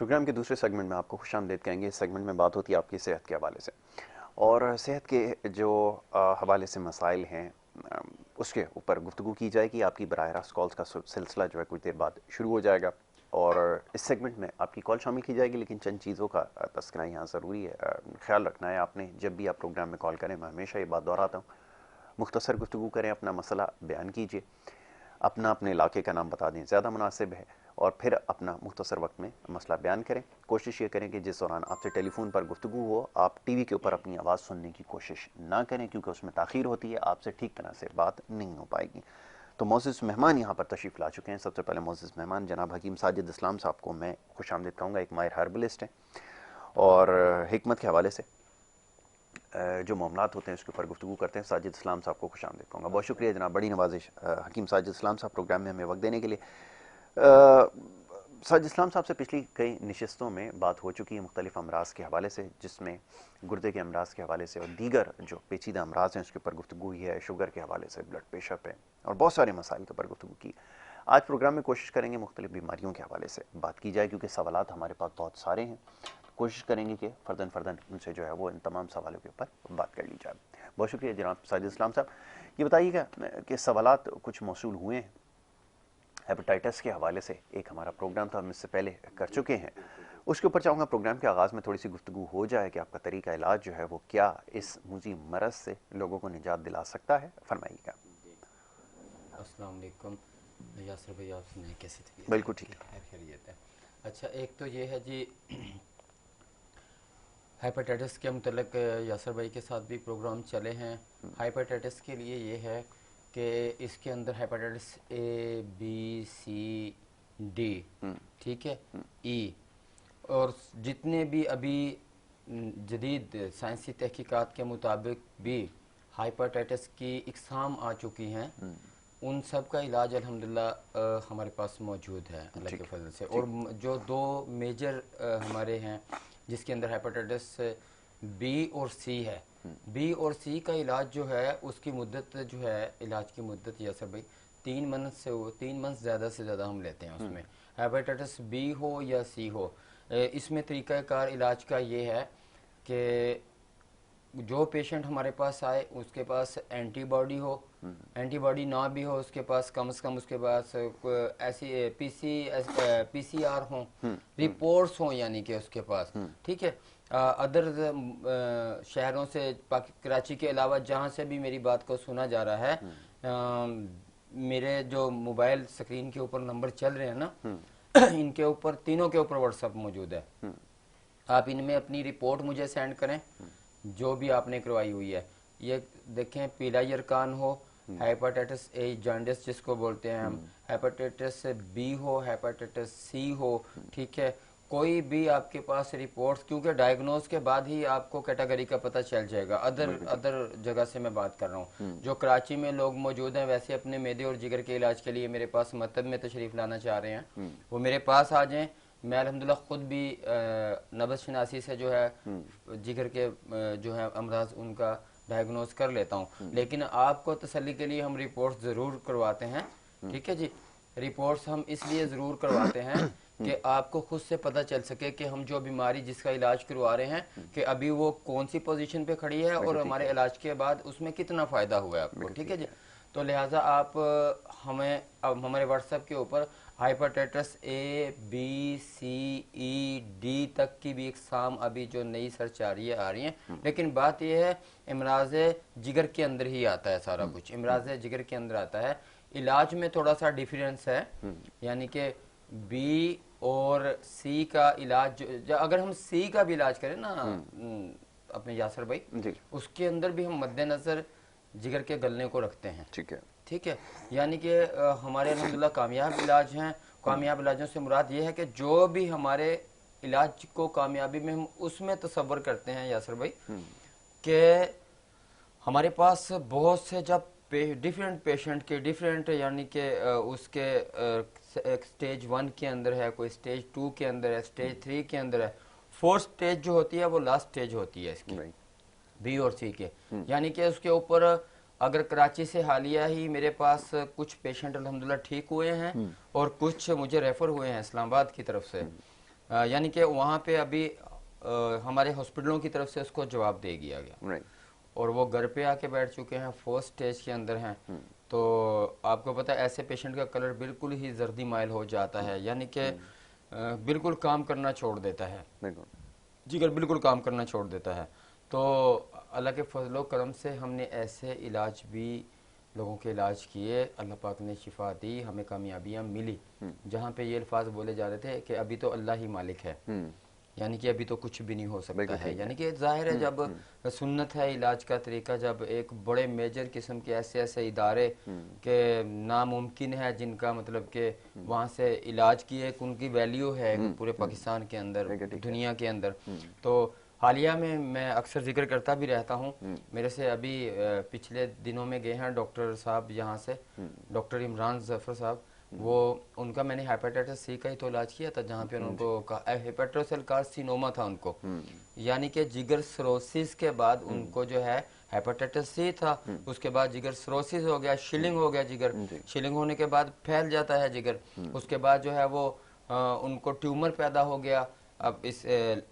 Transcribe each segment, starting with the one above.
Programme के दूसरे segment में आपको खुशामदीद कहेंगे। इस सेगमेंट में बात होती है आपकी सेहत के हवाले से, और सेहत के जो हवाले से मसाइल हैं उसके ऊपर गुफ्तगू की जाएगी। आपकी बराह रास्त कॉल्स का सिलसिला जो है कुछ देर बाद शुरू हो जाएगा, और इस सेगमेंट में आपकी कॉल शामिल की जाएगी। लेकिन चंद चीज़ों का तस्करा यहाँ ज़रूरी है, ख्याल रखना है आपने। जब भी आप प्रोग्राम में कॉल करें, मैं हमेशा ये बात दोहराता हूँ, मुख्तसर गुफ्तगू करें, अपना मसला बयान कीजिए, अपने इलाके का नाम बता दें, ज़्यादा मुनासिब है, और फिर अपना मुख्तसर वक्त में मसला बयान करें। कोशिश ये करें कि जिस दौरान आपसे टेलीफोन पर गुफ्तगू हो, आप टीवी के ऊपर अपनी आवाज़ सुनने की कोशिश ना करें, क्योंकि उसमें ताख़ीर होती है, आपसे ठीक तरह से बात नहीं हो पाएगी। तो मोअज़्ज़िज़ मेहमान यहाँ पर तशरीफ़ ला चुके हैं। सबसे पहले मोअज़्ज़िज़ मेहमान जनाब हकीम साजिद इस्लाम साहब को मैं खुशामदीद कहूँगा। एक माहिर हर्बलिस्ट हैं और हिकमत के हवाले से जो मामलात होते हैं उसके ऊपर गुफ्तगू करते हैं। साजिद इस्लाम साहब को खुशामदीद कहूँगा। बहुत शुक्रिया जनाब, बड़ी नवाजिश हकीम साजिद इस्लाम साहब प्रोग्राम में हमें वक्त देने के लिए। साजिद इस्लाम साहब से पिछली कई नशिस्तों में बात हो चुकी है मुख्तलिफ अमराज के हवाले से, जिसमें गुर्दे के अमराज के हवाले से और दीगर जो पेचीदा अमराज हैं उसके ऊपर गुफ्तगू हुई है, शुगर के हवाले से, ब्लड प्रेशर पे, और बहुत सारे मसाइल के ऊपर गुफ्तगू की। आज प्रोग्राम में कोशिश करेंगे मुख्तलिफ बीमारियों के हवाले से बात की जाए, क्योंकि सवालात हमारे पास बहुत सारे हैं। कोशिश करेंगे कि फ़र्दन उनसे जो है वो इन तमाम सवालों के ऊपर बात कर ली जाए। बहुत शुक्रिया जनाब साजिद इस्लाम साहब। ये बताइएगा कि सवालात कुछ मौसूल हुए हैं हेपेटाइटिस के हवाले से। एक हमारा प्रोग्राम था, हम इससे पहले कर चुके हैं, उसके ऊपर चाहूँगा प्रोग्राम के आगाज़ में थोड़ी सी गुफ्तगू हो जाए कि आपका तरीका इलाज जो है वो क्या इस मुजी मरज़ से लोगों को निजात दिला सकता है। फरमाइएगा। अस्सलाम वालेकुम यासर भाई, आप सुनाए कैसे थे? बिल्कुल ठीक है, खैरियत है। अच्छा, एक तो ये है जी हेपेटाइटिस के मतलब यासर भाई के साथ भी प्रोग्राम चले हैं। हेपेटाइटिस के लिए ये है कि इसके अंदर hepatitis A B C D, ठीक है, ई, और जितने भी अभी जदीद साइंसी तहकीकात के मुताबिक भी हेपेटाइटिस की इकसाम आ चुकी हैं, उन सब का इलाज अल्हम्दुलिल्लाह हमारे पास मौजूद है अल्लाह के फजल से। और जो दो मेजर हमारे हैं जिसके अंदर हेपेटाइटिस बी और सी है, बी और सी का इलाज जो है उसकी मुद्दत जो है, इलाज की मुद्दत यह सब भाई 3 मंथ ज़्यादा से ज़्यादा हम लेते हैं उसमें, हेपेटाइटिस बी हो या सी हो। इसमें तरीक़ाकार इलाज का ये है कि जो पेशेंट हमारे पास आए उसके पास एंटीबॉडी हो, एंटीबॉडी ना भी हो उसके पास कम से कम उसके पास ऐसी पीसीआर हो, रिपोर्ट्स हो, यानी कि उसके पास, ठीक है। अदर शहरों से कराची के अलावा जहाँ से भी मेरी बात को सुना जा रहा है, मेरे जो मोबाइल स्क्रीन के ऊपर नंबर चल रहे हैं ना, इनके ऊपर तीनों के ऊपर व्हाट्सएप मौजूद है। आप इनमें अपनी रिपोर्ट मुझे सेंड करें जो भी आपने करवाई हुई है। ये देखें, पीला यरकान हो, हेपेटाइटिस ए जॉन्डिस जिसको बोलते हैं हम, हेपेटाइटिस बी हो, हेपेटाइटिस सी हो, ठीक है, कोई भी आपके पास रिपोर्ट्स, क्योंकि डायग्नोज के बाद ही आपको कैटेगरी का पता चल जाएगा। अदर जगह से मैं बात कर रहा हूँ, जो कराची में लोग मौजूद हैं वैसे अपने मैदे और जिगर के इलाज के लिए मेरे पास मतब में तशरीफ लाना चाह रहे हैं, वो मेरे पास आ जाएं। मैं अल्हम्दुलिल्लाह खुद भी नब्ज़ शनासी से जो है जिगर के जो है अमराज उनका डायग्नोज कर लेता हूँ। लेकिन आपको तसल्ली के लिए हम रिपोर्ट्स ज़रूर करवाते हैं, ठीक है जी। रिपोर्ट्स हम इसलिए ज़रूर करवाते हैं कि आपको खुद से पता चल सके कि हम जो बीमारी जिसका इलाज करवा रहे हैं कि अभी वो कौन सी पोजीशन पे खड़ी है और हमारे इलाज के बाद उसमें कितना फ़ायदा हुआ है आपको, ठीक है जी। तो लिहाजा आप हमें अब हमारे व्हाट्सएप के ऊपर hepatitis A B C E D तक की भी इकसाम अभी जो नई सर्च आ रही हैं, लेकिन बात यह है इमराज जिगर के अंदर ही आता है सारा कुछ, इमराज जिगर के अंदर आता है। इलाज में थोड़ा सा डिफरेंस है, यानी कि बी और सी का इलाज अगर हम सी का भी इलाज करें ना अपने यासर भाई, उसके अंदर भी हम मद्देनजर जिगर के गलने को रखते हैं, ठीक है। यानी कि हमारे अल्हम्दुलिल्लाह कामयाब इलाज हैं। कामयाब इलाजों से मुराद ये है कि जो भी हमारे इलाज को कामयाबी में हम उसमें तसव्वुर करते हैं यासर भाई कि हमारे पास बहुत से जब डिफरेंट पेशेंट के डिफरेंट, यानी कि उसके स्टेज 1 के अंदर है, कोई स्टेज 2 के अंदर है, स्टेज 3 के अंदर है, 4th स्टेज जो होती है वो लास्ट स्टेज होती है इसकी, बी और सी के। यानी कि उसके ऊपर अगर कराची से हालिया ही मेरे पास कुछ पेशेंट अल्हम्दुलिल्लाह ठीक हुए हैं और कुछ मुझे रेफर हुए हैं इस्लामाबाद की तरफ से, यानी कि वहाँ पे अभी हमारे हॉस्पिटलों की तरफ से उसको जवाब दे दिया गया राइट। और वो घर पे आके बैठ चुके हैं, फोर्थ स्टेज के अंदर हैं। तो आपको पता है ऐसे पेशेंट का कलर बिल्कुल ही जर्दी माइल हो जाता है, यानी कि बिल्कुल काम करना छोड़ देता है, बिल्कुल। जिगर बिल्कुल काम करना छोड़ देता है। तो अल्लाह के फजलो करम से हमने ऐसे इलाज भी लोगों के इलाज किए, अल्लाह पाक ने शिफा दी, हमें कामयाबियाँ मिली। जहाँ पे ये अल्फाज बोले जा रहे थे कि अभी तो अल्लाह ही मालिक है, यानी कि अभी तो कुछ भी नहीं हो सकता बिल्कुल है। ठीक है। यानी कि जाहिर है जब सुन्नत है इलाज का तरीका, जब एक बड़े मेजर किस्म के ऐसे ऐसे इदारे के नामुमकिन है जिनका मतलब कि वहाँ से इलाज की एक उनकी वैल्यू है पूरे पाकिस्तान के अंदर, बिल्कुल ठीक है। दुनिया के अंदर। तो हालिया में मैं अक्सर जिक्र करता भी रहता हूँ, मेरे से अभी पिछले दिनों में गए हैं डॉक्टर साहब यहाँ से, डॉक्टर इमरान जफर साहब, वो उनका मैंने हेपेटाइटिस सी का ही तो इलाज किया था, जहाँ पे उनको हेपेटोसेल कार्सिनोमा था उनको, यानी कि जिगर सिरोसिस के बाद उनको जो है हेपेटाइटिस सी था, उसके बाद जिगर सिरोसिस हो गया, शिलिंग हो गया जिगर, शिलिंग होने के बाद फैल जाता है जिगर, उसके बाद जो है वो उनको ट्यूमर पैदा हो गया अब इस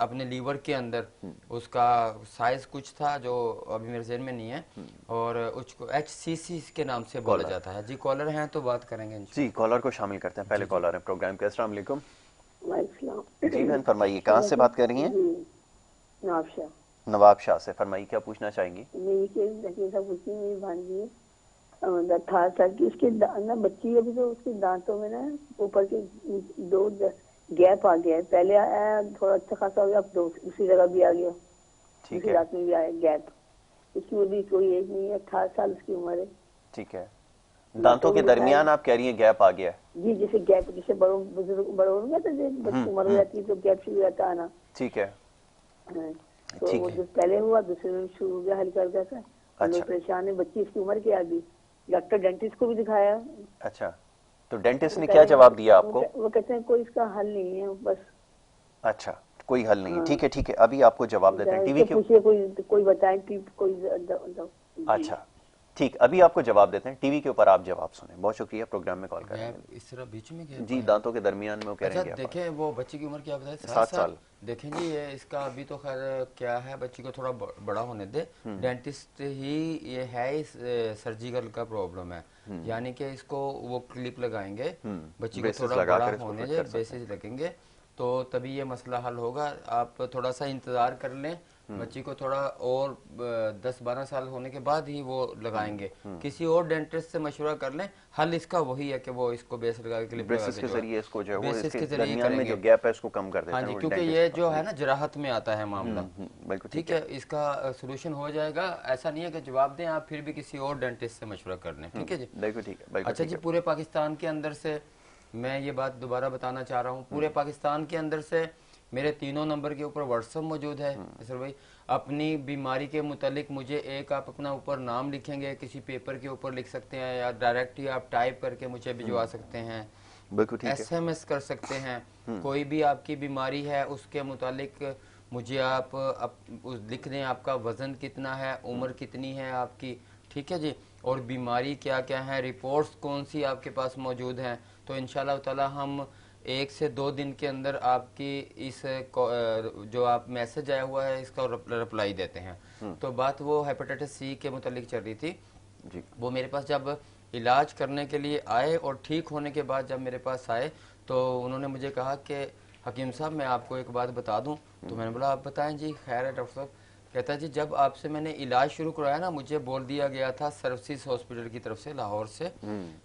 अपने लीवर के अंदर, उसका साइज कुछ था जो अभी मेरे ज़हन में नहीं है, और उसको HCC के नाम से बोला कॉलर। जाता है। जी कॉलर हैं तो बात करेंगे जी, इंशाल्लाह। कॉलर को शामिल करते हैं। पहले जी जी कॉलर है प्रोग्राम के। अस्सलाम वालेकुम। वालेकुम। जी बहन फरमाइए, कहाँ से बात कर रही हैं? जी नवाबशाह। नवाब शाह से। फरमाइए, क्या पूछना चाहेंगी? मेरी के जैसा कुछ नहीं, मेरी भांजी है 18 साल की, उसके ना बच्ची अभी, तो उसके दांतों में ना ऊपर के दो गैप आ गया है। पहले आया थोड़ा अच्छा खासा हो गया, अब दूसरी जगह भी आ गया, ठीक दूसरी है। रात में भी आया गैप। उसकी वो भी कोई एज नहीं है, 18 साल उसकी उम्र है। ठीक है। दांतों डॉक्टर के को दिखाया। दरमियान आप कह रही हैं गैप आ गया है? जी, जैसे गैप, जैसे बड़ों बुजुर्ग बड़ों हो गया था, जैसे बच्ची उम्र हो जाती है तो गैप शुरू हो जाता है आना। ठीक है। हाँ, तो ठीक वो है। जो पहले हुआ दूसरे में शुरू हो गया, हल्का हल्का सा। और लोग अच्छा। परेशान है, बच्ची इसकी उम्र की आ गई। डॉक्टर डेंटिस्ट को भी दिखाया, अच्छा, तो डेंटिस्ट वो ने कह क्या रहे हैं, जवाब दिया आपको? वो कहते हैं कोई इसका हल नहीं है बस। अच्छा, कोई हल नहीं है। हाँ, ठीक है, ठीक है, अभी आपको जवाब देते हैं टीवी इससे के। पूछिए, कोई बताए टिप, कोई जी। अच्छा, ठीक, अभी आपको जवाब देते हैं टीवी के ऊपर, आप जवाब सुने। बहुत शुक्रिया प्रोग्राम में कॉल करने के गैप लिए। इस तरह बीच में गैप जी, आया। दांतों के दरमियान में वो कह रहे अच्छा हैं गैप आ देखें, वो बच्ची की उम्र क्या बताए, गया। 7 7 साल साल। देखें जी, ये इसका अभी तो खैर क्या है, बच्ची को थोड़ा बड़ा होने दे, डेंटिस्ट ही ये है, इस सर्जिकल का प्रॉब्लम है, यानी कि इसको वो क्लिप लगाएंगे, बच्ची को ब्रेसेस थोड़ा बड़ा लगाकर इसको होने फिट दे, कर सकते हैं। बेसिस लगेंगे, तो तभी ये मसला हल होगा। आप थोड़ा सा इंतज़ार कर लें, बच्ची को थोड़ा और 10-12 साल होने के बाद ही वो लगाएंगे। किसी और डेंटिस्ट से मशवरा कर लें, हल इसका वही है कि वो इसको बेस लगा के, क्लिप लगा ब्रेसेस के के जो है जरिए इसको जो है वो बेसिस इसके के जरिए दरमियान में जो करेंगे। गैप है इसको कम कर देते हाँ हैं जी, वो क्योंकि डेंटिस्ट ये के जो पास। है ना जराहत में आता है मामला। बिल्कुल ठीक ठीक है, है। इसका सोल्यूशन हो जाएगा, ऐसा नहीं है कि जवाब दें आप फिर भी किसी और डेंटिस्ट से मशवरा कर लें। ठीक है जी। बिल्कुल ठीक है, बिल्कुल अच्छा ठीक जी, है। पूरे पाकिस्तान के अंदर से मैं ये बात दोबारा बताना चाह रहा हूँ, पूरे पाकिस्तान के अंदर से मेरे तीनों नंबर के ऊपर व्हाट्सअप मौजूद है सर भाई। अपनी बीमारी के मुतालिक मुझे एक आप अपना ऊपर नाम लिखेंगे, किसी पेपर के ऊपर लिख सकते हैं, या डायरेक्ट ही आप टाइप करके मुझे भिजवा सकते हैं, बिल्कुल ठीक है। SMS कर सकते हैं। कोई भी आपकी बीमारी है उसके मुतालिक मुझे आप लिख दें, आपका वज़न कितना है, उम्र कितनी है आपकी, ठीक है जी, और बीमारी क्या क्या है, रिपोर्ट्स कौन सी आपके पास मौजूद हैं, तो इंशाल्लाह ताला हम 1 से 2 दिन के अंदर आपकी इस जो आप मैसेज आया हुआ है इसका रिप्लाई देते हैं। तो बात वो हेपेटाइटिस C के मुतालिक चल रही थी। जी। वो मेरे पास जब इलाज करने के लिए आए और ठीक होने के बाद जब मेरे पास आए, तो उन्होंने मुझे कहा कि हकीम साहब मैं आपको एक बात बता दूं। तो मैंने बोला आप बताएं जी। खैर है डॉक्टर साहब। कहता है जी, जब आपसे मैंने इलाज शुरू कराया ना, मुझे बोल दिया गया था सर्विसेज हॉस्पिटल की तरफ से, लाहौर से,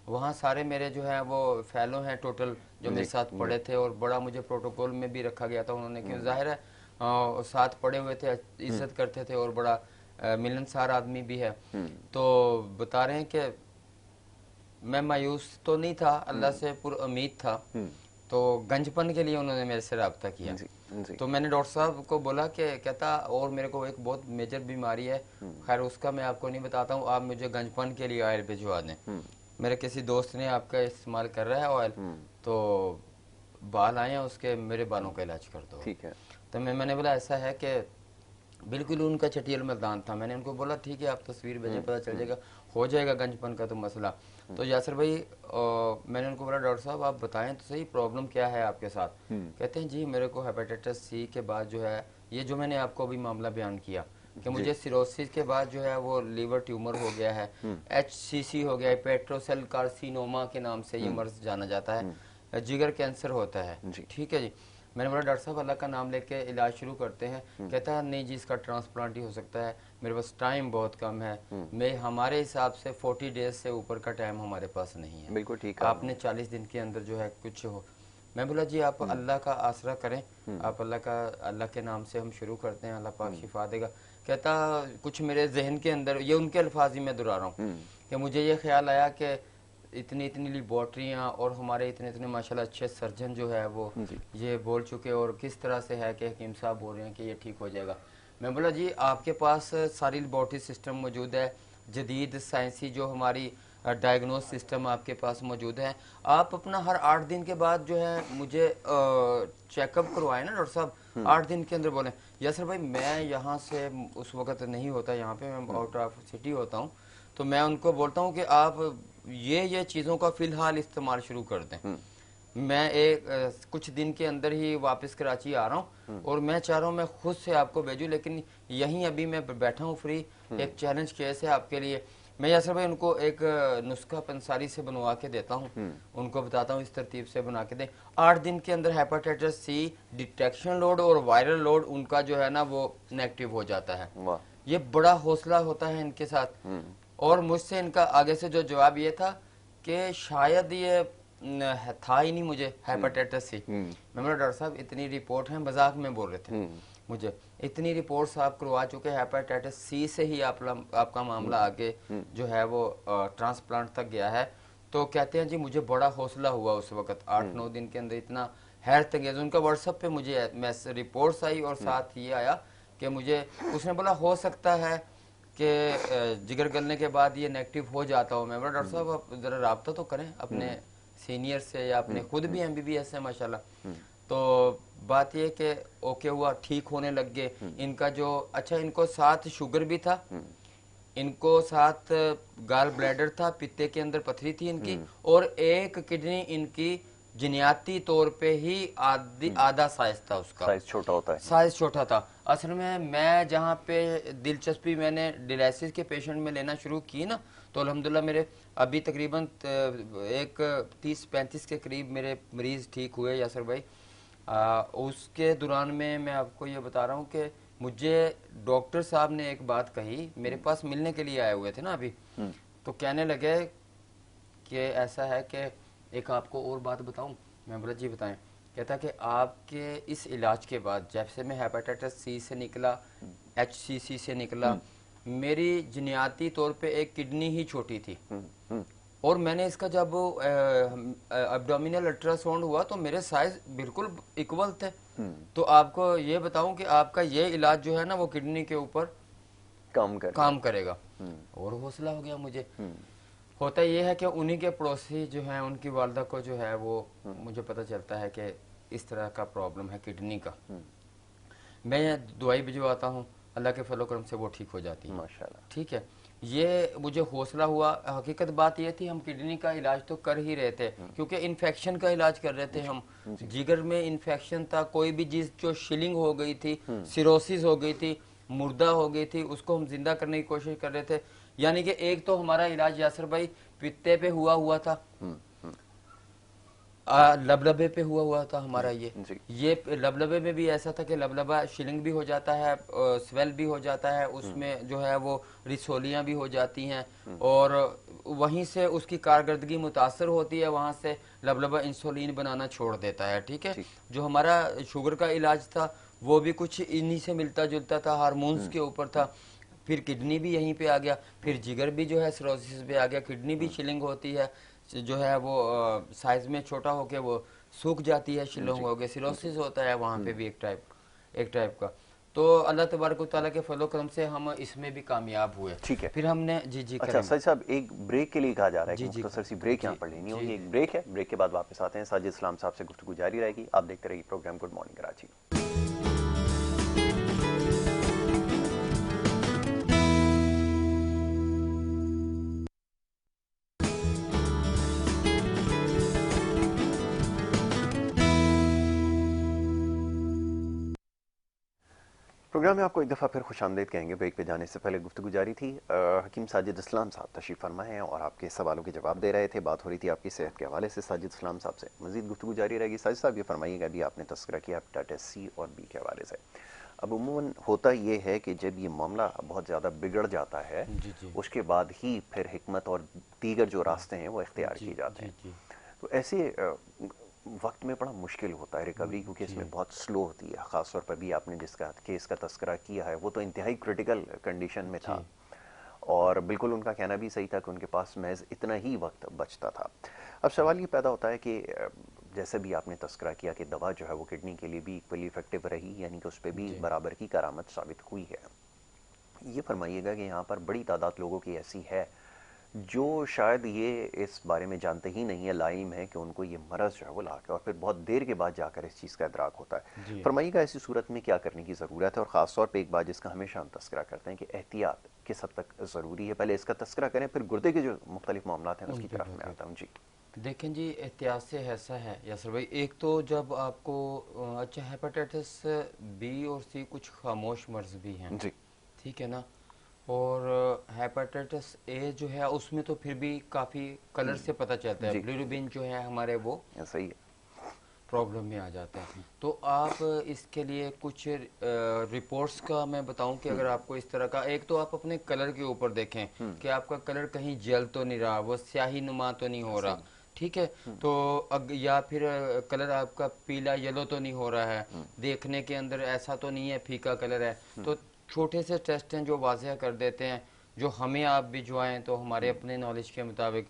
वहाँ सारे मेरे जो हैं वो फेलो हैं टोटल जो मेरे साथ पढ़े थे, और बड़ा मुझे प्रोटोकॉल में भी रखा गया था उन्होंने, क्यों जाहिर है साथ पढ़े हुए थे, इज्जत करते थे, और बड़ा मिलनसार आदमी भी है। तो बता रहे हैं कि मैं मायूस तो नहीं था, अल्लाह से पुर उम्मीद था। तो गंजपन के लिए उन्होंने मेरे से रब्ता किया। जी। जी। तो मैंने डॉक्टर साहब को बोला कि कहता और मेरे को एक बहुत मेजर बीमारी है, खैर उसका मैं आपको नहीं बताता हूँ, आप मुझे गंजपन के लिए ऑयल भिजवा दें। मेरे किसी दोस्त ने आपका इस्तेमाल कर रहा है ऑयल, तो बाल आए हैं उसके, मेरे बालों का इलाज कर दो। ठीक है। तो मैंने बोला ऐसा है कि बिल्कुल उनका चटियल मैदान था। मैंने उनको बोला ठीक है आप तस्वीर भेजें, पता चल जाएगा, हो जाएगा गंजपन का तो मसला। तो यासर भाई मैंने उनको बोला डॉक्टर साहब आप बताएं तो सही प्रॉब्लम क्या है आपके साथ। कहते हैं जी मेरे को हेपेटाइटिस सी के बाद जो है, ये जो मैंने आपको अभी मामला बयान किया कि मुझे सिरोसिस के बाद जो है वो लीवर ट्यूमर हो गया है, HCC हो गया है, पेट्रोसेल कार्सिनोमा के नाम से ये मर्ज जाना जाता है, जिगर कैंसर होता है। ठीक है जी। मैंने बोला डॉक्टर साहब अल्लाह का नाम लेके इलाज शुरू करते हैं। कहता है नहीं जी इसका ट्रांसप्लांट ही हो सकता है, मेरे पास टाइम बहुत कम है, मैं हमारे हिसाब से 40 डेज से ऊपर का टाइम हमारे पास नहीं है। बिल्कुल ठीक है, आपने 40 दिन के अंदर जो है कुछ हो। मैं बोला जी आप अल्लाह का आसरा करें, आप अल्लाह के नाम से हम शुरू करते हैं, अल्लाह पाक शिफा देगा। कहता कुछ मेरे जहन के अंदर, ये उनके अल्फाज ही मैं दोहरा रहा हूँ, कि मुझे ये ख्याल आया कि इतनी इतनी लेबॉर्ट्रियाँ और हमारे इतने इतने माशाल्लाह अच्छे सर्जन जो है वो ये बोल चुके और किस तरह से है कि हकीम साहब बोल रहे हैं कि ये ठीक हो जाएगा। मैं बोला जी आपके पास सारी लेबॉर्ट्री सिस्टम मौजूद है, जदीद साइंसी जो हमारी डायग्नोस सिस्टम आपके पास मौजूद है, आप अपना हर 8 दिन के बाद जो है मुझे चेकअप करवाएं ना डॉक्टर साहब। 8 दिन के अंदर बोले यसर भाई मैं यहाँ से उस वक्त नहीं होता, यहाँ पे मैं आउट ऑफ सिटी होता हूँ, तो मैं उनको बोलता हूँ कि आप ये चीज़ों का फिलहाल इस्तेमाल शुरू कर दें। मैं कुछ दिन के अंदर ही वापस कराची आ रहा हूँ और मैं चाह रहा हूँ मैं खुद से आपको भेजूँ, लेकिन यहीं अभी मैं बैठा हूँ फ्री, एक चैलेंज केस है आपके लिए। मैं यासर भाई उनको एक नुस्खा पंसारी से बनवा के देता हूँ, उनको बताता हूँ इस तरतीब से बना के दें। 8 दिन के अंदर हेपेटाइटिस सी डिटेक्शन लोड और वायरल लोड उनका जो है ना वो नेगेटिव हो जाता है। ये बड़ा हौसला होता है इनके साथ। और मुझसे इनका आगे से जो जवाब ये था कि शायद ये था ही नहीं मुझे हेपेटाइटिस सी। मैं बोला डॉक्टर साहब इतनी रिपोर्ट है, मजाक में बोल रहे थे मुझे, इतनी रिपोर्ट्स आप करवा चुके, हेपेटाइटिस सी से ही आपका मामला आगे जो है वो ट्रांसप्लांट तक गया है। तो कहते हैं जी मुझे बड़ा हौसला हुआ उस वक्त, 8-9 दिन के अंदर इतना हैरत अंगेज। उनका व्हाट्सएप पे मुझे रिपोर्ट्स आई और साथ ये आया कि मुझे उसने बोला हो सकता है कि जिगर गलने के बाद ये नेगेटिव हो जाता हो। मैं बोला डॉक्टर साहब आप जरा राब्ता तो करें अपने सीनियर से, या अपने खुद भी MBBS है माशाल्लाह। तो बात ये कि ओके हुआ, ठीक होने लग गए। इनका जो अच्छा इनको साथ शुगर भी था, इनको साथ गाल ब्लैडर था, पित्ते के अंदर पथरी थी इनकी, और एक किडनी इनकी जिनियाती तौर पे ही आधा साइज था, उसका साइज छोटा होता है, साइज छोटा था। असल में मैं जहाँ पे दिलचस्पी मैंने डिलाइसिस के पेशेंट में लेना शुरू की ना, तो अल्हम्दुलिल्लाह मेरे अभी तकरीबन एक 30-35 के करीब मेरे मरीज ठीक हुए यासर भाई। उसके दौरान में मैं आपको ये बता रहा हूँ कि मुझे डॉक्टर साहब ने एक बात कही, मेरे पास मिलने के लिए आए हुए थे ना अभी, तो कहने लगे कि ऐसा है कि एक आपको और बात बताऊं। मैं बोला जी बताएं। कहता कि आपके इस इलाज के बाद जब से मैं हेपेटाइटिस सी से निकला, HCC से निकला, मेरी जिनियाती तौर पे एक किडनी ही छोटी थी, और मैंने इसका जब एब्डोमिनल अल्ट्रासाउंड हुआ तो मेरे साइज बिल्कुल इक्वल थे। तो आपको ये बताऊं कि आपका ये इलाज जो है ना वो किडनी के ऊपर काम करेगा। और हौसला हो गया मुझे। होता ये है कि उन्हीं के पड़ोसी जो हैं उनकी वालदा को जो है वो मुझे पता चलता है कि इस तरह का प्रॉब्लम है किडनी का। मैं दवाई भिजवाता हूँ, अल्लाह के फलो करम से वो ठीक हो जाती है माशाल्लाह। ठीक है, ये मुझे हौसला हुआ। हकीकत बात ये थी हम किडनी का इलाज तो कर ही रहे थे, क्योंकि इन्फेक्शन का इलाज कर रहे थे हम। जिगर में इन्फेक्शन था, कोई भी चीज जो शिलिंग हो गई थी, सिरोसिस हो गई थी, मुर्दा हो गई थी, उसको हम जिंदा करने की कोशिश कर रहे थे। यानी कि एक तो हमारा इलाज यासर भाई पित्ते पे हुआ था, लबलबे पे हुआ था हमारा। ये लबलबे में भी ऐसा था कि लबलबा शिलिंग भी हो जाता है, स्वेल भी हो जाता है, उसमें जो है वो रिसोलियां भी हो जाती हैं, और वहीं से उसकी कारकर्दगी मुतासर होती है, वहां से लबलबा इंसुलिन बनाना छोड़ देता है। ठीक है, जो हमारा शुगर का इलाज था वो भी कुछ इन्हीं से मिलता जुलता था, हार्मोन्स के ऊपर था। फिर किडनी भी यहीं पे आ गया, फिर जिगर भी जो है सिरोसिस पे आ गया, किडनी भी शिलिंग होती है, जो है वो साइज में छोटा होके वो सूख जाती है, शिलिंग हो गया, सिरोसिस होता है वहाँ पे भी एक टाइप का। तो अल्लाह तबारक व तआला के फलो करम से हम इसमें भी कामयाब हुए। ठीक है, फिर हमने जी अच्छा सर साहब एक ब्रेक के लिए कहा जा रहा है कि मुख्तसर सी ब्रेक यहाँ पर लेनी होगी। एक ब्रेक है, ब्रेक के बाद वापस आते हैं। साजिद इस्लाम साहब से गुफ्तगू जारी रहेगी। आप देखते रहिए programme good morning Karachi. Programme में आपको एक दफ़ा फिर खुशामदीद कहेंगे। ब्रेक पे जाने से पहले गुफ्तगू जारी थी। हकीम साजिद इस्लाम साहब तशरीफ़ फरमा हैं और आपके सवालों के जवाब दे रहे थे। बात हो रही थी आपकी सेहत के हवाले से साजिद इस्लाम साहब से। मज़ीद गुफ्तगू जारी रहेगी। साजिद साहब ये फरमाइएगा, अभी आपने तस्करा किया हेपेटाइटिस सी और बी के हवाले से। अब उमूमन होता ये है कि जब ये मामला बहुत ज़्यादा बिगड़ जाता है, जी जी उसके बाद ही फिर हिकमत और दीगर जो रास्ते हैं वो इख्तियार जी किए जाते जी हैं। जी तो ऐसे वक्त में बड़ा मुश्किल होता है रिकवरी, क्योंकि जी इसमें बहुत स्लो होती है। ख़ास तौर पर भी आपने जिसका केस का तस्करा किया है वो तो इंतहाई क्रिटिकल कंडीशन में था, जी और बिल्कुल उनका कहना भी सही था कि उनके पास महज इतना ही वक्त बचता था। अब सवाल ये पैदा होता है कि जैसे भी आपने तस्करा किया कि दवा जो है वो किडनी के लिए भी इक्वली इफेक्टिव रही, यानी कि उस पर भी जी बराबर की करामत साबित हुई है। ये फरमाइएगा कि यहाँ पर बड़ी तादाद लोगों की ऐसी है जो शायद ये इस बारे में जानते ही नहीं है, लाइम है कि उनको ये मरज़ जो है वो लाके और फिर बहुत देर के बाद जाकर इस चीज़ का इदराक होता है। जी फरमाइएगा ऐसी सूरत में क्या करने की ज़रूरत है, और ख़ास तौर पे एक बात जिसका हमेशा हम तस्करा करते हैं कि एहतियात किस हद तक ज़रूरी है। पहले इसका तस्करा करें, फिर गुर्दे के जो मुख्तलिफ मामला हैं उन उसकी पे तरफ मैं बात आता हूँ। जी देखें जी, एहतियात से ऐसा है यासर भाई, एक तो जब आपको अच्छा हेपेटाइटिस बी और सी कुछ खामोश मर्ज भी हैं, जी ठीक है ना। और हेपेटाइटिस ए जो है उसमें तो फिर भी काफ़ी कलर से पता चलता है, जी बिलिरुबिन जो है हमारे वो ऐसा ही है। प्रॉब्लम में आ जाता है। तो आप इसके लिए कुछ रिपोर्ट्स का मैं बताऊं कि अगर आपको इस तरह का, एक तो आप अपने कलर के ऊपर देखें कि आपका कलर कहीं जल तो नहीं रहा, वो स्याही नुमा तो नहीं हो सही रहा, ठीक है। तो या फिर कलर आपका पीला येलो तो नहीं हो रहा है, देखने के अंदर ऐसा तो नहीं है फीका कलर है। तो छोटे से टेस्ट हैं जो वाजह कर देते हैं, जो हमें आप भी जो आएँ तो हमारे अपने नॉलेज के मुताबिक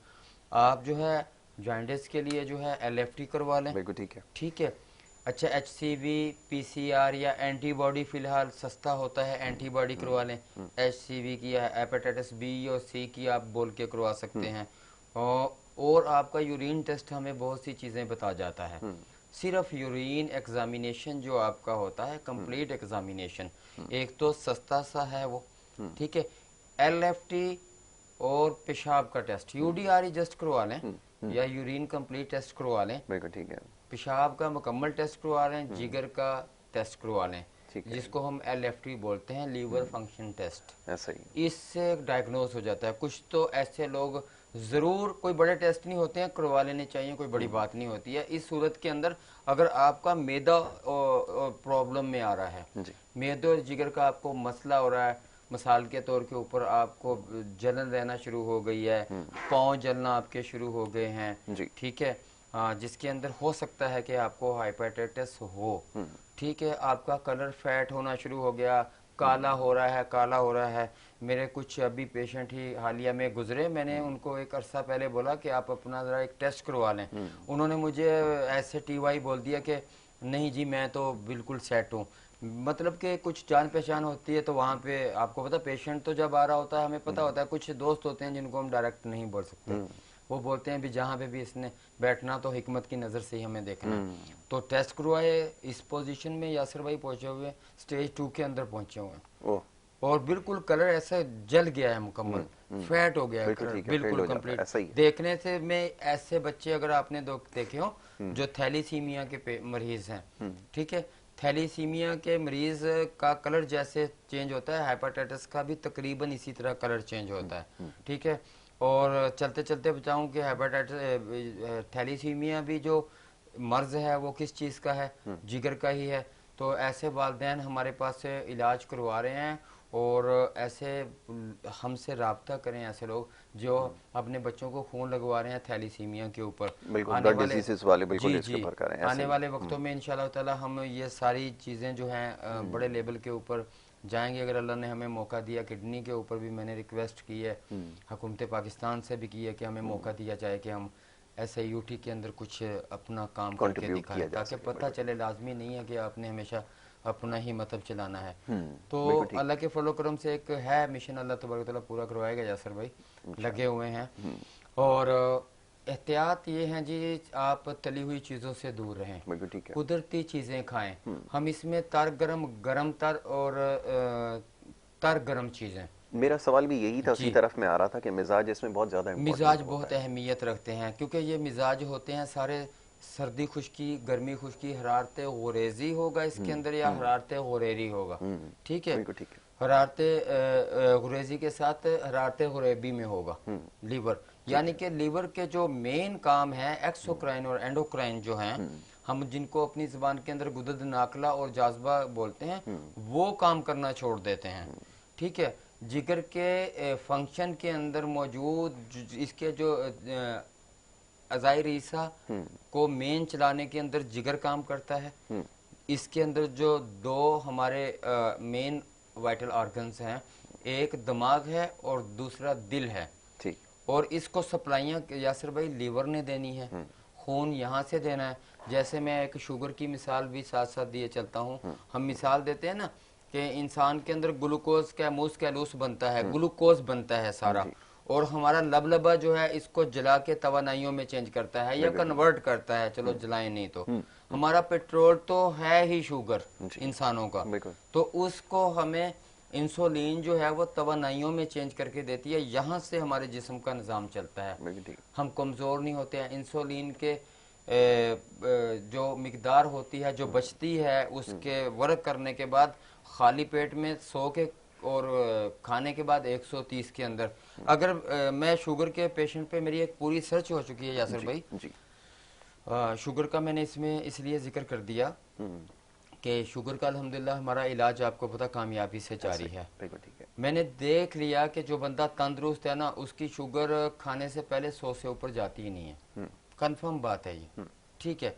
आप जो है जॉइंटिस के लिए जो है LFT करवा लें, बिल्कुल ठीक है। ठीक है। अच्छा, HCV PCR या एंटीबॉडी फिलहाल सस्ता होता है, एंटीबॉडी करवा लें। HCV की या हेपेटाइटिस बी और सी की आप बोल के करवा सकते हैं। और आपका यूरिन टेस्ट हमें बहुत सी चीज़ें बता जाता है। सिर्फ यूरिन एग्जामिनेशन जो आपका होता है, कंप्लीट एग्जामिनेशन, एक तो सस्ता सा है वो, ठीक है। LFT और पेशाब का टेस्ट, UDRE जस्ट करवा लें या यूरिन कंप्लीट टेस्ट करवा लें, बिल्कुल ठीक है। पेशाब का मुकम्मल टेस्ट करवा लें, जिगर का टेस्ट करवा लें, ठीक है। जिसको हम LFT बोलते हैं, लीवर फंक्शन टेस्ट। ऐसा ही। इससे डायग्नोज हो जाता है। कुछ तो ऐसे लोग ज़रूर, कोई बड़े टेस्ट नहीं होते हैं, करवा लेने चाहिए, कोई बड़ी बात नहीं होती है। इस सूरत के अंदर अगर आपका मैदा प्रॉब्लम में आ रहा है, जी मैदे और जिगर का आपको मसला हो रहा है, मिसाल के तौर के ऊपर आपको जलन रहना शुरू हो गई है, पाँव जलना आपके शुरू हो गए हैं, जी ठीक है, जिसके अंदर हो सकता है कि आपको हाइपेटाइटिस हो, ठीक है। आपका कलर फैट होना शुरू हो गया, काला हो रहा है, काला हो रहा है। मेरे कुछ अभी पेशेंट ही हालिया में गुजरे, मैंने उनको एक अरसा पहले बोला कि आप अपना ज़रा एक टेस्ट करवा लें। उन्होंने मुझे ऐसे TY बोल दिया कि नहीं जी मैं तो बिल्कुल सेट हूँ। मतलब कि कुछ जान पहचान होती है तो वहाँ पे आपको पता, पेशेंट तो जब आ रहा होता है हमें पता होता है, कुछ दोस्त होते हैं जिनको हम डायरेक्ट नहीं बोल सकते, वो बोलते हैं भी जहाँ पे भी इसने बैठना तो हिकमत की नज़र से ही हमें देखना है। तो टेस्ट करवाए, इस पोजीशन में यासिर भाई पहुंचे हुए स्टेज 2 के अंदर पहुंचे हुए हैं, ओह और बिल्कुल कलर ऐसा जल गया है, मुकम्मल फैट हो गया है बिल्कुल कलर, ठीक है। फेल बिल्कुल हो जाता है, कंप्लीट। ऐसा ही है। देखने से में ऐसे बच्चे अगर आपने देखे हो जो थैलीसीमिया के मरीज हैं, ठीक है, थैलीसीमिया के मरीज का कलर जैसे चेंज होता है, हेपेटाइटिस का भी तकरीबन इसी तरह कलर चेंज होता है, ठीक है। और चलते चलते बताऊं कि हेपेटाइटिस थैलीसीमिया भी जो मर्ज है वो किस चीज़ का है, जिगर का ही है। तो ऐसे वालदैन हमारे पास से इलाज करवा रहे हैं, और ऐसे हमसे रब्ता करें ऐसे लोग जो अपने बच्चों को खून लगवा रहे हैं थैलीसीमिया के ऊपर। बिल्कुल आने ब्लड वाले, डिजीजेस वाले बिल्कुल जी इसके जी, ऊपर करें, ऐसा आने ही वाले है। वक्तों में इंशाल्लाह ताला हम ये सारी चीज़ें जो हैं बड़े लेवल के ऊपर जाएंगे, अगर अल्लाह ने हमें मौका दिया। किडनी के ऊपर भी मैंने रिक्वेस्ट की है, हुकूमत पाकिस्तान से भी की है कि हमें मौका दिया जाए कि हम SIUT के अंदर कुछ अपना काम करके कंट्रीब्यूट दिखाएं, किया जा ताकि सके, पता बिल्कुल चले। लाजमी नहीं है कि आपने हमेशा अपना ही मतलब चलाना है। तो बिल्कुल ठीक। अल्लाह के फलो करम से एक है मिशन, अल्लाह तबारक तआला पूरा करवाएगा यासर भाई, लगे हुए हैं। और एहतियात ये हैं जी, आप तली हुई चीज़ों से दूर रहें, बिल्कुल ठीक है। कुदरती चीज़ें खाएं। हम इसमें तर गरम, गरम तर और तर गरम चीज़ें, मेरा सवाल भी यही था, उसी जी, तरफ में आ रहा था कि मिजाज इसमें बहुत ज़्यादा मिजाज इम्पोर्टेंट होता बहुत है। अहमियत रखते हैं, क्योंकि ये मिजाज होते हैं सारे सर्दी खुश्की, गर्मी खुश्की, हरारत गुरेजी होगा इसके अंदर या हरारत गुरेरी होगा। ठीक है, बिल्कुल ठीक है। हरारत गुरेजी के साथ हरारत गुरेबी में होगा लीवर। यानी कि लीवर के जो मेन काम है एक्सोक्राइन और एंडोक्राइन जो हैं, हम जिनको अपनी जुबान के अंदर गुदद नाकला और जाज़बा बोलते हैं, वो काम करना छोड़ देते हैं। ठीक है, जिगर के फंक्शन के अंदर मौजूद इसके जो अज़ाई रीसा को मेन चलाने के अंदर जिगर काम करता है। इसके अंदर जो दो हमारे मेन वाइटल ऑर्गन्स हैं, एक दिमाग है और दूसरा दिल है। ठीक। और इसको सप्लाइयाँ यासिर भाई लीवर ने देनी है, खून यहाँ से देना है। जैसे मैं एक शुगर की मिसाल भी साथ साथ दिए चलता हूँ। हम मिसाल देते हैं ना कि इंसान के अंदर ग्लूकोज कैमूस कैलूस बनता है, ग्लूकोज बनता है सारा, और हमारा लबलबा जो है इसको जला के तवानाइयों में चेंज करता है या कन्वर्ट करता है। चलो जलाएं नहीं तो हमारा पेट्रोल तो है ही शुगर इंसानों का, तो उसको हमें इंसुलिन जो है वो तवानाइयों में चेंज करके देती है। यहाँ से हमारे जिस्म का निज़ाम चलता है, हम कमज़ोर नहीं होते हैं। इंसुलिन के जो मिकदार होती है जो बचती है, उसके वर्क करने के बाद खाली पेट में 100 के और खाने के बाद 130 के अंदर। अगर मैं शुगर के पेशेंट पे मेरी एक पूरी सर्च हो चुकी है यासिर भाई जी। शुगर का मैंने इसमें इसलिए जिक्र कर दिया कि शुगर का अल्हम्दुलिल्लाह हमारा इलाज आपको पता कामयाबी से जारी है। मैंने देख लिया कि जो बंदा तंदुरुस्त है ना, उसकी शुगर खाने से पहले 100 से ऊपर जाती ही नहीं है। कंफर्म बात है ये। ठीक है,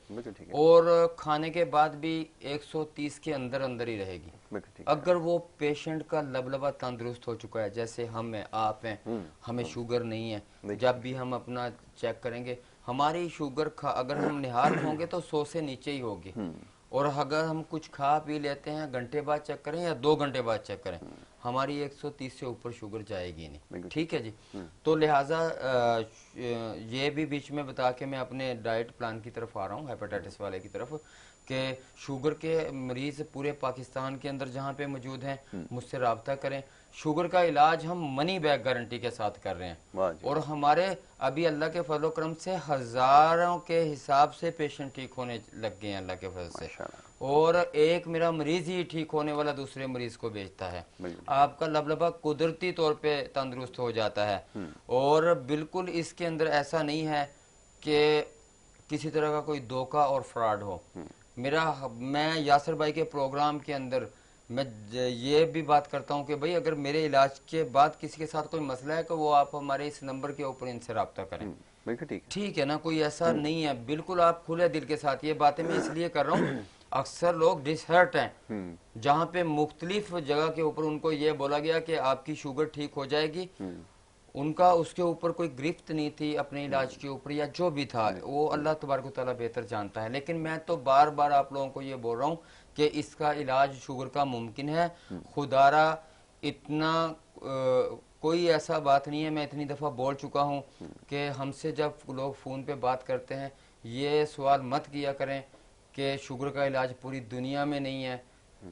और खाने के बाद भी 130 के अंदर अंदर ही रहेगी। अगर वो पेशेंट का लबलबा तंदुरुस्त हो चुका है, जैसे हम हैं, आप हैं, हमें शुगर नहीं है, जब भी हम अपना चेक करेंगे हमारी शुगर अगर हम निहाल होंगे तो 100 से नीचे ही होगी। और अगर हम कुछ खा पी लेते हैं, घंटे बाद चेक करें या 2 घंटे बाद चेक करें, हमारी 130 से ऊपर शुगर जाएगी नहीं। ठीक है जी। तो लिहाजा ये भी बीच में बता के मैं अपने डाइट प्लान की तरफ आ रहा हूँ, हेपेटाइटिस वाले की तरफ, कि शुगर के मरीज पूरे पाकिस्तान के अंदर जहाँ पे मौजूद हैं, मुझसे रब्ता करें। शुगर का इलाज हम मनी बैक गारंटी के साथ कर रहे हैं, और हमारे अभी अल्लाह के फजल करम से हजारों के हिसाब से पेशेंट ठीक होने लग गए हैं अल्लाह के फजल से। और एक मेरा मरीज ही ठीक होने वाला दूसरे मरीज को भेजता है। आपका लबलबा कुदरती तौर पे तंदुरुस्त हो जाता है। और बिल्कुल इसके अंदर ऐसा नहीं है कि किसी तरह का कोई धोखा और फ्रॉड हो। मैं यासिर भाई के प्रोग्राम के अंदर मैं ये भी बात करता हूँ कि भाई अगर मेरे इलाज के बाद किसी के साथ कोई मसला है तो वो आप हमारे इस नंबर के ऊपर इनसे रब्ता करें। ठीक है ना, कोई ऐसा नहीं है, बिल्कुल आप खुले दिल के साथ। ये बातें मैं इसलिए कर रहा हूँ, अक्सर लोग डिसहर्ट हैं जहाँ पे मुख्तलिफ जगह के ऊपर उनको ये बोला गया कि आपकी शुगर ठीक हो जाएगी, उनका उसके ऊपर कोई गिरफ्त नहीं थी अपने इलाज के ऊपर, या जो भी था वो अल्लाह तबारक व तआला बेहतर जानता है। लेकिन मैं तो बार बार आप लोगों को ये बोल रहा हूँ कि इसका इलाज शुगर का मुमकिन है। खुदारा इतना कोई ऐसा बात नहीं है, मैं इतनी दफ़ा बोल चुका हूँ कि हमसे जब लोग फ़ोन पे बात करते हैं ये सवाल मत किया करें कि शुगर का इलाज पूरी दुनिया में नहीं है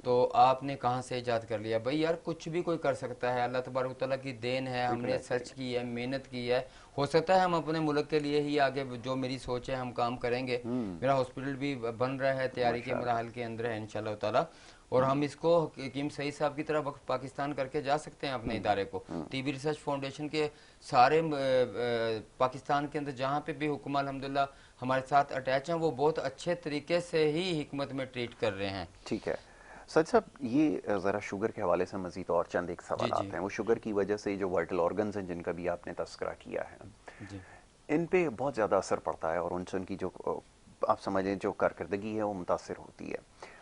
तो आपने कहाँ से इजाद कर लिया। भाई यार कुछ भी कोई कर सकता है, अल्लाह तबारक तआला की देन है, हमने सर्च की है, मेहनत की है। हो सकता है हम अपने मुल्क के लिए ही आगे जो मेरी सोच है हम काम करेंगे। मेरा हॉस्पिटल भी बन रहा है, तैयारी के मराहल के अंदर है इंशाल्लाह ताला, और हम इसको हकीम सईद साहब की तरह पाकिस्तान करके जा सकते हैं अपने इदारे को। टीबी रिसर्च फाउंडेशन के सारे पाकिस्तान के अंदर जहाँ पे भी हुक्मा अल्हम्दुलिल्लाह हमारे साथ अटैच हैं, वो बहुत अच्छे तरीके से ही हिकमत में ट्रीट कर रहे हैं। ठीक है सच साहब, ये ज़रा शुगर के हवाले से मज़ीद और चंद एक सवाल आते हैं। वो शुगर की वजह से जो वाइटल ऑर्गन्स हैं जिनका भी आपने तस्करा किया है, इन पे बहुत ज़्यादा असर पड़ता है और उनसे उनकी जो आप समझें जो कारकर्दगी है वो मुतासर होती है।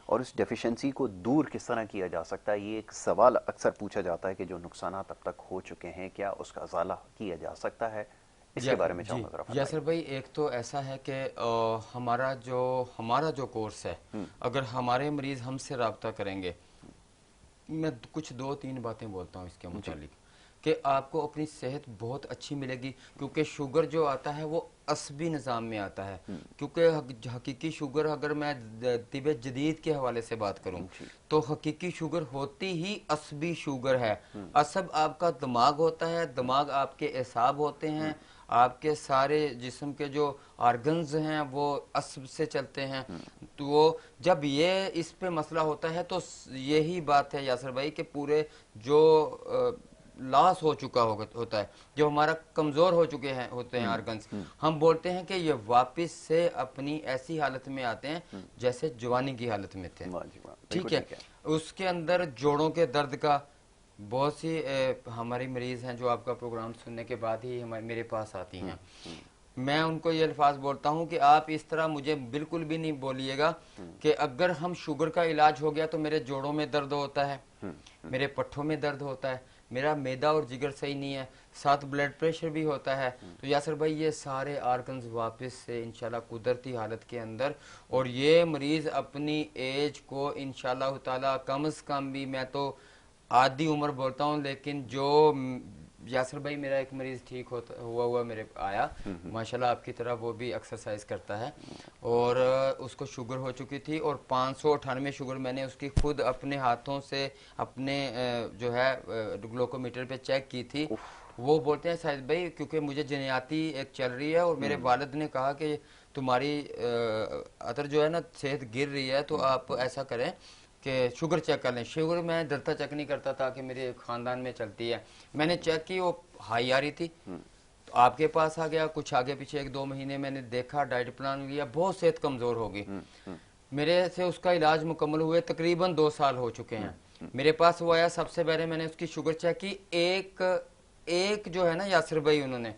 और इस डेफिशिएंसी को दूर किस तरह किया जा सकता है, ये एक सवाल अक्सर पूछा जाता है कि जो नुकसान अब तक हो चुके हैं क्या उसका अज़ाला किया जा सकता है? इसके बारे में चाहूँगा ज़रा। यासिर भाई एक तो ऐसा है कि हमारा जो कोर्स है, अगर हमारे मरीज हमसे रब्ता करेंगे, मैं कुछ 2-3 बातें बोलता हूँ इसके मुतालिक कि आपको अपनी सेहत बहुत अच्छी मिलेगी। क्योंकि शुगर जो आता है वो असबी निज़ाम में आता है। क्योंकि हकीकी शुगर, अगर मैं तिब जदीद के हवाले से बात करूं तो हकीकी शुगर होती ही असबी शुगर है। असब आपका दिमाग होता है, दिमाग आपके एसाब होते हैं, आपके सारे जिस्म के जो ऑर्गन्स हैं वो अस्ब से चलते हैं। तो वो जब ये इस पे मसला होता है तो यही बात है यासर भाई कि पूरे जो लॉस हो चुका होता है, जो हमारा कमजोर हो चुके हैं होते हैं ऑर्गन्स, हम बोलते हैं कि ये वापस से अपनी ऐसी हालत में आते हैं जैसे जवानी की हालत में थे। ठीक है। उसके अंदर जोड़ों के दर्द का बहुत सी हमारी मरीज हैं जो आपका प्रोग्राम सुनने के बाद ही मेरे पास आती हैं। मैं उनको ये अल्फाज बोलता हूँ कि आप इस तरह मुझे बिल्कुल भी नहीं बोलिएगा कि अगर हम शुगर का इलाज हो गया तो मेरे जोड़ों में दर्द होता है, मेरे पट्ठों में दर्द होता है, मेरा मैदा और जिगर सही नहीं है, साथ ब्लड प्रेशर भी होता है। तो यासर भाई ये सारे आर्गन्स वापस से इंशाल्लाह कुदरती हालत के अंदर, और ये मरीज अपनी एज को इंशाल्लाह ताला कम से कम भी, मैं तो आधी उम्र बोलता हूँ, लेकिन जो यासर भाई मेरा एक मरीज ठीक हुआ मेरे आया माशाल्लाह आपकी तरह, वो भी एक्सरसाइज करता है और उसको शुगर हो चुकी थी और 598 शुगर मैंने उसकी खुद अपने हाथों से अपने जो है ग्लूकोमीटर पे चेक की थी। वो बोलते हैं साहिद भाई क्योंकि मुझे जनियाती एक चल रही है और मेरे वालिद ने कहा कि तुम्हारी अतर जो है ना सेहत गिर रही है, तो आप ऐसा करें कि शुगर चेक कर लें। शुगर मैं डरता चेक नहीं करता था कि मेरे खानदान में चलती है। मैंने चेक की, वो हाई आ रही थी, तो आपके पास आ गया। कुछ आगे पीछे 1-2 महीने मैंने देखा, डाइट प्लान लिया, बहुत सेहत कमजोर होगी। मेरे से उसका इलाज मुकम्मल हुए तकरीबन 2 साल हो चुके हैं। मेरे पास वो आया, सबसे पहले मैंने उसकी शुगर चेक की। एक जो है ना यासिर भाई, उन्होंने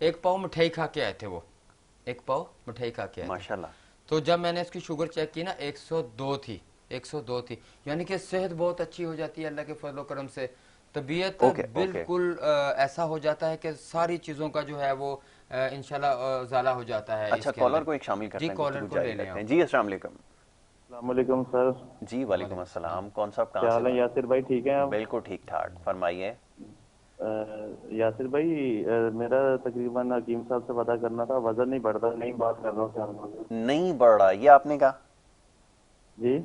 1 पाव मिठाई खा के आए थे, वो 1 पाव मिठाई खा के आए माशाल्लाह। तो जब मैंने उसकी शुगर चेक की ना 102 थी, यानी कि सेहत बहुत अच्छी हो जाती है अल्लाह के फजल करम से। तबीयत बिल्कुल ऐसा हो जाता है कि सारी चीजों का जो है वो इंशाल्लाह जाला हो जाता है। अच्छा, कॉलर को एक शामिल करते हैं, कॉलर को ले लें आप। जी अस्सलाम वालेकुम। अस्सलाम वालेकुम सर। जी वालेकुम अस्सलाम। कौन साहब कहाँ से? क्या हाल है यासिर भाई, ठीक हैं आप? बिल्कुल ठीक ठाक, फरमाइए। यासिर भाई मेरा तकरीबन हकीम साहब से पता करना था, वजन नहीं बढ़ता, नहीं बात कर रहा हूँ। नहीं बढ़ रहा, ये आपने कहा? जी,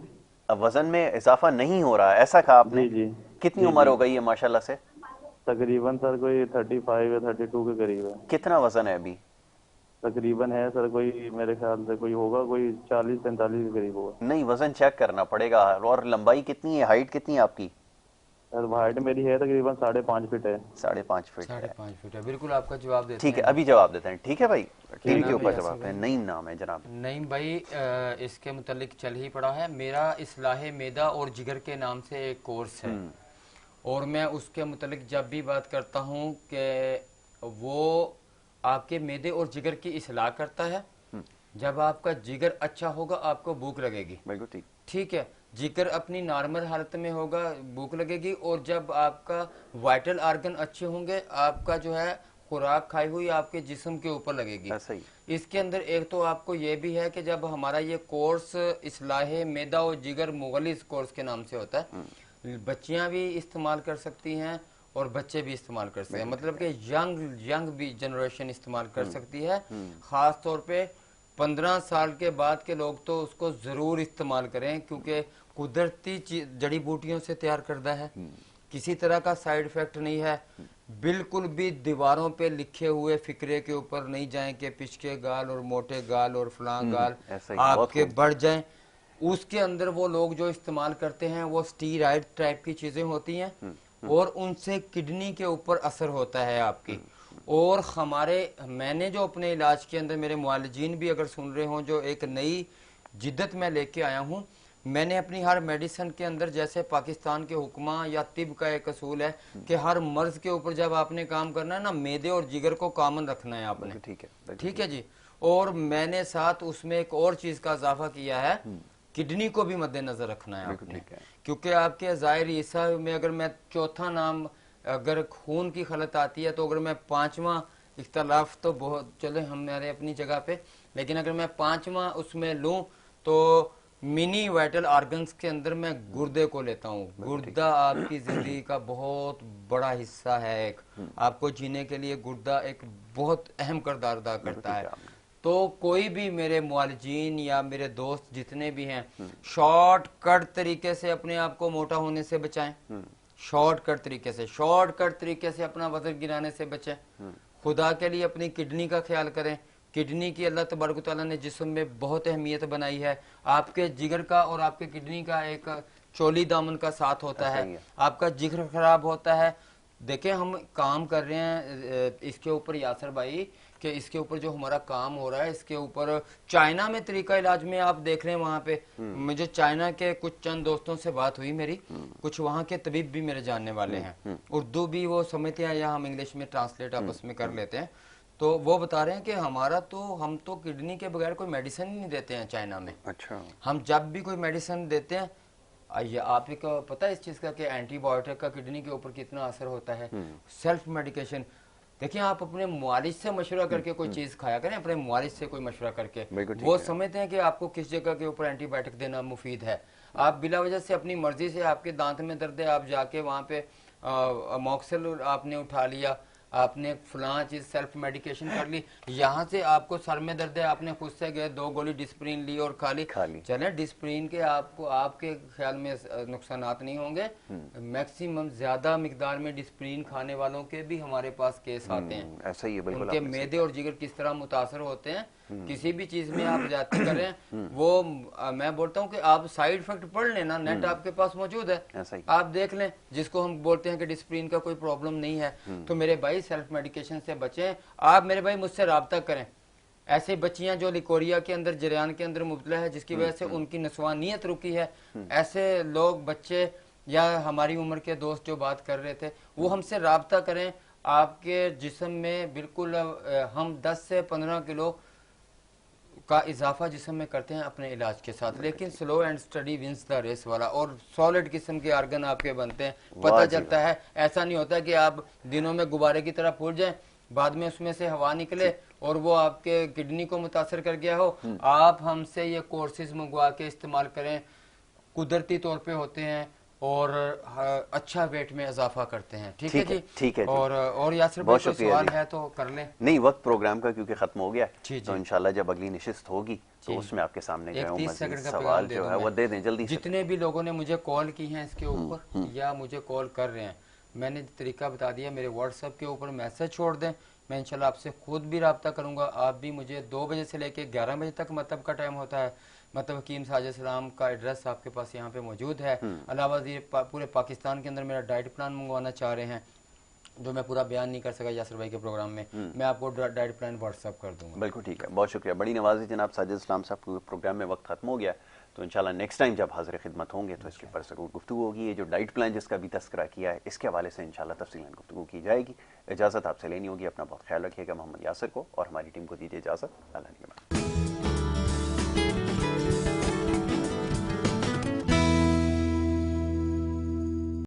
वजन में इजाफा नहीं हो रहा, ऐसा कहा आपने? जी जी। कितनी उम्र हो गई है माशाल्लाह से? तकरीबन सर कोई 35 या 32 के करीब है। कितना वजन है अभी? तकरीबन है सर कोई, मेरे ख्याल से कोई होगा, कोई 40-45 के करीब होगा। नहीं, वजन चेक करना पड़ेगा। और लंबाई कितनी है, हाइट कितनी है आपकी? सर हाइट मेरी है तकरीबन 5.5 फीट है। 5.5 फीट है। 5.5 फीट है, बिल्कुल आपका जवाब देते ठीक है, हैं। अभी जवाब देते हैं। ठीक है भाई, टीवी के नाम ऊपर है जवाब है। नईम नाम है जनाब। नईम भाई, इसके मुतालिक चल ही पड़ा है। मेरा इस्लाहे मैदा और जिगर के नाम से एक कोर्स है, और मैं उसके मुतालिक जब भी बात करता हूँ कि वो आपके मैदे और जिगर की इस्लाह करता है। जब आपका जिगर अच्छा होगा आपको भूख लगेगी, बिल्कुल ठीक। ठीक है, जिगर अपनी नॉर्मल हालत में होगा भूख लगेगी, और जब आपका वाइटल आर्गन अच्छे होंगे आपका जो है खुराक खाई हुई आपके जिस्म के ऊपर लगेगी। ऐसा ही। इसके अंदर एक तो आपको ये भी है कि जब हमारा ये कोर्स इस्लाहे मैदा और जिगर मुगलिस कोर्स के नाम से होता है, बच्चियां भी इस्तेमाल कर सकती हैं और बच्चे भी इस्तेमाल कर सकते हैं, मतलब कि यंग भी जनरेशन इस्तेमाल कर सकती है। खास तौर पे 15 साल के बाद के लोग तो उसको जरूर इस्तेमाल करें, क्योंकि कुदरती जड़ी बूटियों से तैयार करता है, किसी तरह का साइड इफेक्ट नहीं है। बिल्कुल भी दीवारों पे लिखे हुए फिक्रे के ऊपर नहीं जाएं कि पिचके गाल और मोटे गाल और फलां गाल आपके बढ़ जाएं। उसके अंदर वो लोग जो इस्तेमाल करते हैं वो स्टीरॉइड टाइप की चीजें होती हैं, और उनसे किडनी के ऊपर असर होता है आपकी। और मैंने जो अपने इलाज के अंदर, मेरे मुआलिजीन भी अगर सुन रहे हों, जो एक नई जिद्दत मैं लेके आया हूँ, मैंने अपनी हर मेडिसिन के अंदर, जैसे पाकिस्तान के हुक्मा या तिब का एक असूल है कि हर मर्ज के ऊपर जब आपने काम करना है ना, मैदे और जिगर को कॉमन रखना है आपने। ठीक है जी। और मैंने साथ उसमें एक और चीज का इजाफा किया है, किडनी को भी मद्देनजर रखना है आपने, क्योंकि आपके ज़ाहिर ईसा में अगर मैं चौथा नाम, अगर खून की खलत आती है, तो अगर मैं 5वां इख्तलाफ तो बहुत चले हमारे अपनी जगह पे, लेकिन अगर मैं 5वां उसमें लूं तो मिनी वाइटल ऑर्गन्स के अंदर मैं गुर्दे को लेता हूँ। गुर्दा आपकी जिंदगी का बहुत बड़ा हिस्सा है। एक आपको जीने के लिए गुर्दा एक बहुत अहम किरदार अदा करता है। तो कोई भी मेरे मुआलिजीन या मेरे दोस्त जितने भी हैं, शॉर्टकट तरीके से अपने आप को मोटा होने से बचाएं, शॉर्टकट तरीके से अपना वजन गिराने से बचें। खुदा के लिए अपनी किडनी का ख्याल करें। किडनी की अल्लाह तबारक तआला ने जिस्म में बहुत अहमियत बनाई है। आपके जिगर का और आपके किडनी का एक चोली दामन का साथ होता ऐसा है। ही है। आपका जिगर खराब होता है। देखें हम काम कर रहे हैं इसके ऊपर यासर भाई, कि इसके ऊपर जो हमारा काम हो रहा है इसके ऊपर चाइना में तरीका इलाज में आप देख रहे हैं। वहाँ पे मुझे चाइना के कुछ चंद दोस्तों से बात हुई मेरी, कुछ वहाँ के तबीब भी मेरे जानने वाले हैं, उर्दू भी वो समझते हैं या हम इंग्लिश में ट्रांसलेट आपस में कर लेते हैं। तो वो बता रहे हैं कि हम तो किडनी के बगैर कोई मेडिसिन ही नहीं देते हैं चाइना में। अच्छा। हम जब भी कोई मेडिसिन देते हैं, ये आप ही को पता है इस चीज़ का कि एंटीबायोटिक का किडनी के ऊपर कितना असर होता है। सेल्फ मेडिकेशन, देखिए आप अपने मुआलिज से मशवरा करके कोई चीज़ खाया करें, अपने मुआलिज से कोई मशवरा करके। वो समझते हैं कि आपको किस जगह के ऊपर एंटीबायोटिक देना मुफीद है। आप बिला वजह से अपनी मर्जी से, आपके दांत में दर्द है, आप जाके वहाँ पे मॉक्सिल आपने उठा लिया, आपने फलां चीज सेल्फ मेडिकेशन कर ली, यहाँ से आपको सर में दर्द है, आपने खुद से गए 2 गोली डिस्प्रिन ली और खा ली। चले डिस्प्रिन के आपको आपके ख्याल में नुकसानात नहीं होंगे। मैक्सिमम ज्यादा मिकदार में डिस्प्रिन खाने वालों के भी हमारे पास केस आते हैं। ऐसा ही है, बिल्कुल। उनके मैदे और जिगर किस तरह मुतासर होते हैं किसी भी चीज में आप जाती करें। वो मैं बोलता हूँ कि आप साइड इफेक्ट पढ़ लेना, नेट आपके पास मौजूद है, आप देख लें, जिसको हम बोलते हैं कि डिस्प्रिन का कोई प्रॉब्लम नहीं है। तो मेरे भाई सेल्फ मेडिकेशन से बचें। आप मेरे भाई मुझसे राब्ता करें। ऐसे बच्चियां जो लिकोरिया के अंदर, जरियान के अंदर मुबतला है, जिसकी वजह से उनकी नस्वानियत रुकी है, ऐसे लोग, बच्चे या हमारी उम्र के दोस्त जो बात कर रहे थे, वो हमसे राब्ता करें। आपके जिस्म में बिल्कुल हम 10 से 15 किलो का इजाफा जिस्म में करते हैं अपने इलाज के साथ, लेकिन slow and steady wins the race वाला, और सॉलिड किस्म के आर्गन आपके बनते हैं, पता चलता है। ऐसा नहीं होता कि आप दिनों में गुब्बारे की तरह फूल जाएं, बाद में उसमें से हवा निकले और वो आपके किडनी को मुतासर कर गया हो। आप हमसे ये कोर्सेज मंगवा के इस्तेमाल करें, कुदरती तौर पे होते हैं और अच्छा वेट में इजाफा करते हैं। ठीक है जी, ठीक है। और यासर भाई कोई सवाल है तो कर लें। नहीं, वक्त प्रोग्राम का क्योंकि खत्म हो गया, तो इंशाल्लाह जब अगली निशिस्त होगी तो उसमें आपके सामने जो है मज़ीद सवाल जो है वो दे दें जल्दी से। जितने भी लोगों ने मुझे कॉल की हैं इसके ऊपर या मुझे कॉल कर रहे हैं, मैंने तरीका बता दिया। मेरे व्हाट्सएप के ऊपर मैसेज छोड़ दें, मैं इंशाल्लाह आपसे खुद भी रब्ता करूंगा। आप भी मुझे 2 बजे से लेके 11 बजे तक मतलब का टाइम होता है। मतलब हकीम साजिद सलाम का एड्रेस आपके पास यहाँ पे मौजूद है। अलावा पूरे पाकिस्तान के अंदर मेरा डाइट प्लान मंगवाना चाह रहे हैं, जो मैं पूरा बयान नहीं कर सका यासर भाई के प्रोग्राम में, मैं आपको डाइट प्लान व्हाट्सअप कर दूंगा। बिल्कुल ठीक है, बहुत शुक्रिया, बड़ी नवाजी जनाब साजिद सलाम साहब। प्रोग्राम में वक्त खत्म हो गया, तो इंशाल्लाह नेक्स्ट टाइम जब हाजिर खिदमत होंगे तो इसके ऊपर ज़रूर गुफ्तगू होगी। ये जो डाइट प्लान जिसका भी तस्करा किया है, इसके हवाले से इंशाल्लाह तफसीलन गुफ्तगू की जाएगी। इजाज़त आपसे लेनी होगी, अपना बहुत ख्याल रखिएगा। मोहम्मद यासर को और हमारी टीम को दीजिए इजाज़त। अल्लाह निगहबान।